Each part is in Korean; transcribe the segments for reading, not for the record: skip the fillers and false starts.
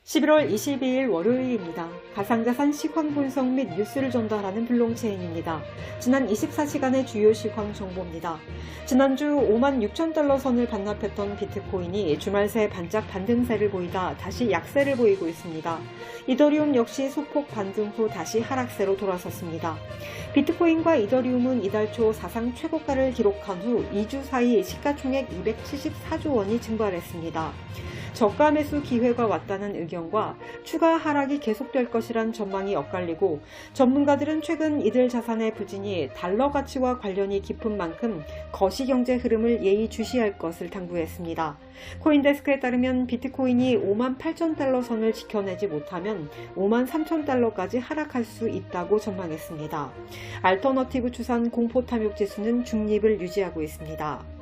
11월 22일 월요일입니다. 가상자산 시황 분석 및 뉴스를 전달하는 블록체인입니다. 지난 24시간의 주요 시황 정보입니다. 지난주 56,000달러 선을 반납했던 비트코인이 주말 새 반짝 반등세를 보이다 다시 약세를 보이고 있습니다. 이더리움 역시 소폭 반등 후 다시 하락세로 돌아섰습니다. 비트코인과 이더리움은 이달 초 사상 최고가를 기록한 후 2주 사이 시가총액 274조 원이 증발했습니다. 저가 매수 기회가 왔다는 의견과 추가 하락이 계속될 것이란 전망이 엇갈리고 전문가들은 최근 이들 자산의 부진이 달러 가치와 관련이 깊은 만큼 거시경제 흐름을 예의주시할 것을 당부했습니다. 코인데스크에 따르면 비트코인이 58,000달러 선을 지켜내지 못하면 53,000달러까지 하락할 수 있다고 전망했습니다. 알터너티브 추산 공포탐욕 지수는 중립을 유지하고 있습니다.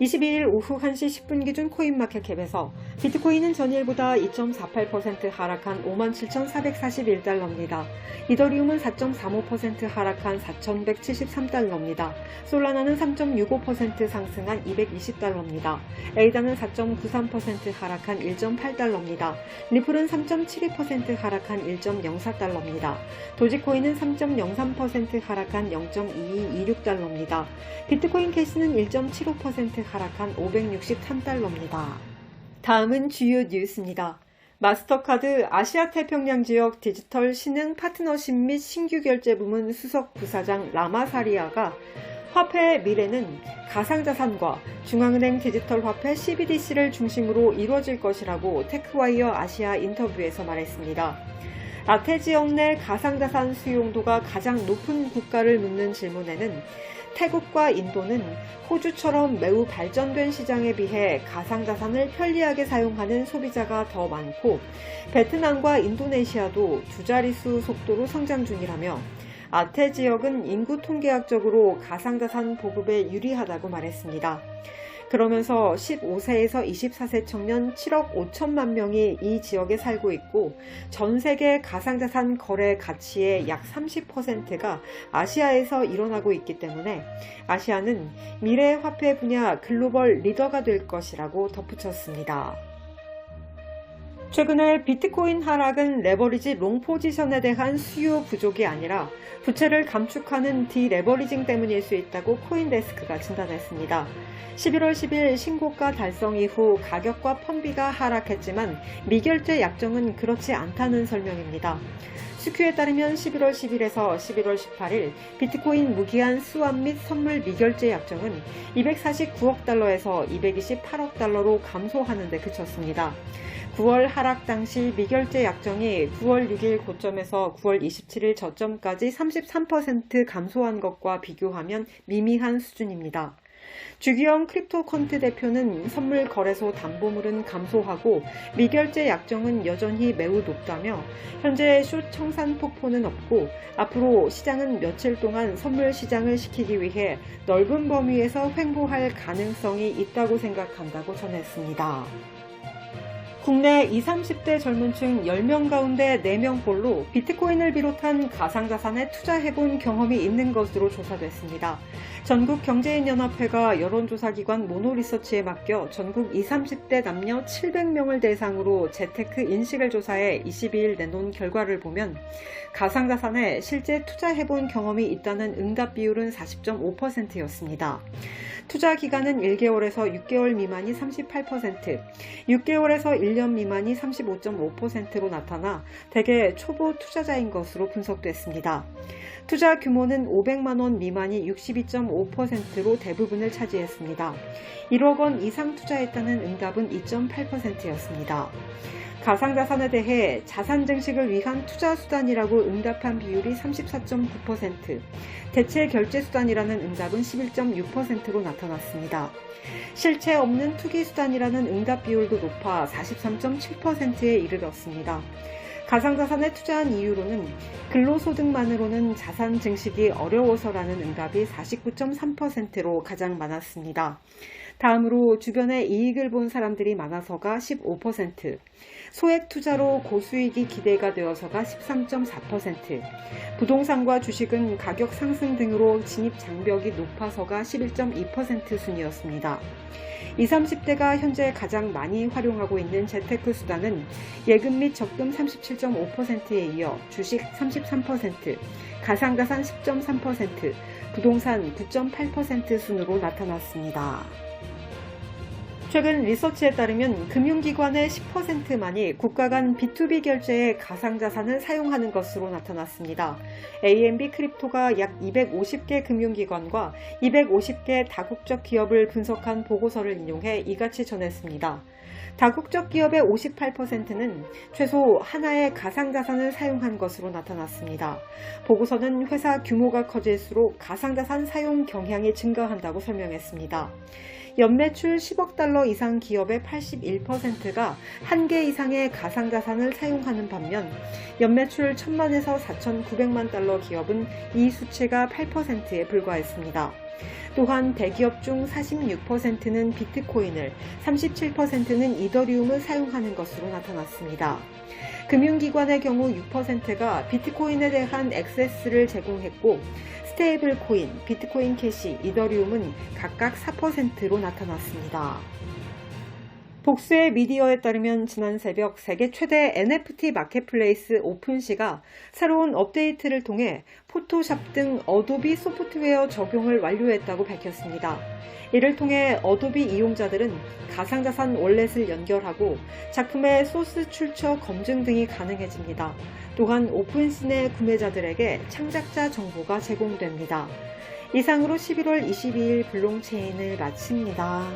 22일 오후 1시 10분 기준 코인마켓캡에서 비트코인은 전일보다 2.48% 하락한 57,441달러입니다. 이더리움은 4.35% 하락한 4,173달러입니다. 솔라나는 3.65% 상승한 220달러입니다. 에이다는 4.93% 하락한 1.8달러입니다. 리플은 3.72% 하락한 1.04달러입니다. 도지코인은 3.03% 하락한 0.2226달러입니다. 비트코인 캐시는 1.75% 하락한 563달러입니다. 다음은 주요 뉴스입니다. 마스터카드 아시아태평양 지역 디지털 신흥 파트너십 및 신규 결제 부문 수석 부사장 라마사리아가 화폐의 미래는 가상자산과 중앙은행 디지털 화폐 CBDC를 중심으로 이루어질 것이라고 테크와이어 아시아 인터뷰에서 말했습니다. 아태 지역 내 가상자산 수용도가 가장 높은 국가를 묻는 질문에는 태국과 인도는 호주처럼 매우 발전된 시장에 비해 가상자산을 편리하게 사용하는 소비자가 더 많고 베트남과 인도네시아도 두 자릿수 속도로 성장 중이라며 아태 지역은 인구 통계학적으로 가상자산 보급에 유리하다고 말했습니다. 그러면서 15세에서 24세 청년 7억 5천만 명이 이 지역에 살고 있고 전 세계 가상자산 거래 가치의 약 30%가 아시아에서 일어나고 있기 때문에 아시아는 미래 화폐 분야 글로벌 리더가 될 것이라고 덧붙였습니다. 최근에 비트코인 하락은 레버리지 롱 포지션에 대한 수요 부족이 아니라 부채를 감축하는 디레버리징 때문일 수 있다고 코인데스크가 진단했습니다. 11월 10일 신고가 달성 이후 가격과 펀비가 하락했지만 미결제 약정은 그렇지 않다는 설명입니다. 스큐에 따르면 11월 10일에서 11월 18일 비트코인 무기한 스왑 및 선물 미결제 약정은 249억 달러에서 228억 달러로 감소하는 데 그쳤습니다. 9월 하락 당시 미결제 약정이 9월 6일 고점에서 9월 27일 저점까지 33% 감소한 것과 비교하면 미미한 수준입니다. 주기영 크립토컨트 대표는 선물 거래소 담보물은 감소하고 미결제 약정은 여전히 매우 높다며 현재 숏 청산 폭포는 없고 앞으로 시장은 며칠 동안 선물 시장을 시키기 위해 넓은 범위에서 횡보할 가능성이 있다고 생각한다고 전했습니다. 국내 20, 30대 젊은층 10명 가운데 4명꼴로 비트코인을 비롯한 가상자산에 투자해본 경험이 있는 것으로 조사됐습니다. 전국경제인연합회가 여론조사기관 모노리서치에 맡겨 전국 20, 30대 남녀 700명을 대상으로 재테크 인식을 조사해 22일 내놓은 결과를 보면 가상자산에 실제 투자해본 경험이 있다는 응답 비율은 40.5%였습니다. 투자 기간은 1개월에서 6개월 미만이 38%, 6개월에서 1년 미만이 35.5%로 나타나 대개 초보 투자자인 것으로 분석됐습니다. 투자 규모는 500만 원 미만이 62.5%로 대부분을 차지했습니다. 1억 원 이상 투자했다는 응답은 2.8%였습니다. 가상자산에 대해 자산 증식을 위한 투자 수단이라고 응답한 비율이 34.9%, 대체 결제 수단이라는 응답은 11.6%로 나타났습니다. 실체 없는 투기 수단이라는 응답 비율도 높아 43.7%에 이르렀습니다. 가상자산에 투자한 이유로는 근로소득만으로는 자산 증식이 어려워서라는 응답이 49.3%로 가장 많았습니다. 다음으로 주변에 이익을 본 사람들이 많아서가 15%, 소액 투자로 고수익이 기대가 되어서가 13.4%, 부동산과 주식은 가격 상승 등으로 진입 장벽이 높아서가 11.2% 순이었습니다. 20, 30대가 현재 가장 많이 활용하고 있는 재테크 수단은 예금 및 적금 37.5%에 이어 주식 33%, 가상자산 10.3%, 부동산 9.8% 순으로 나타났습니다. 최근 리서치에 따르면 금융기관의 10%만이 국가 간 B2B 결제에 가상자산을 사용하는 것으로 나타났습니다. AMB 크립토가 약 250개 금융기관과 250개 다국적 기업을 분석한 보고서를 인용해 이같이 전했습니다. 다국적 기업의 58%는 최소 하나의 가상자산을 사용한 것으로 나타났습니다. 보고서는 회사 규모가 커질수록 가상자산 사용 경향이 증가한다고 설명했습니다. 연매출 10억 달러 이상 기업의 81%가 한 개 이상의 가상자산을 사용하는 반면 연매출 1,000만에서 4,900만 달러 기업은 이 수치가 8%에 불과했습니다. 또한 대기업 중 46%는 비트코인을, 37%는 이더리움을 사용하는 것으로 나타났습니다. 금융기관의 경우 6%가 비트코인에 대한 액세스를 제공했고 스테이블 코인, 비트코인 캐시, 이더리움은 각각 4%로 나타났습니다. 복수의 미디어에 따르면 지난 새벽 세계 최대 NFT 마켓플레이스 오픈시가 새로운 업데이트를 통해 포토샵 등 어도비 소프트웨어 적용을 완료했다고 밝혔습니다. 이를 통해 어도비 이용자들은 가상자산 월렛을 연결하고 작품의 소스 출처 검증 등이 가능해집니다. 또한 오픈시 내 구매자들에게 창작자 정보가 제공됩니다. 이상으로 11월 22일 블록체인을 마칩니다.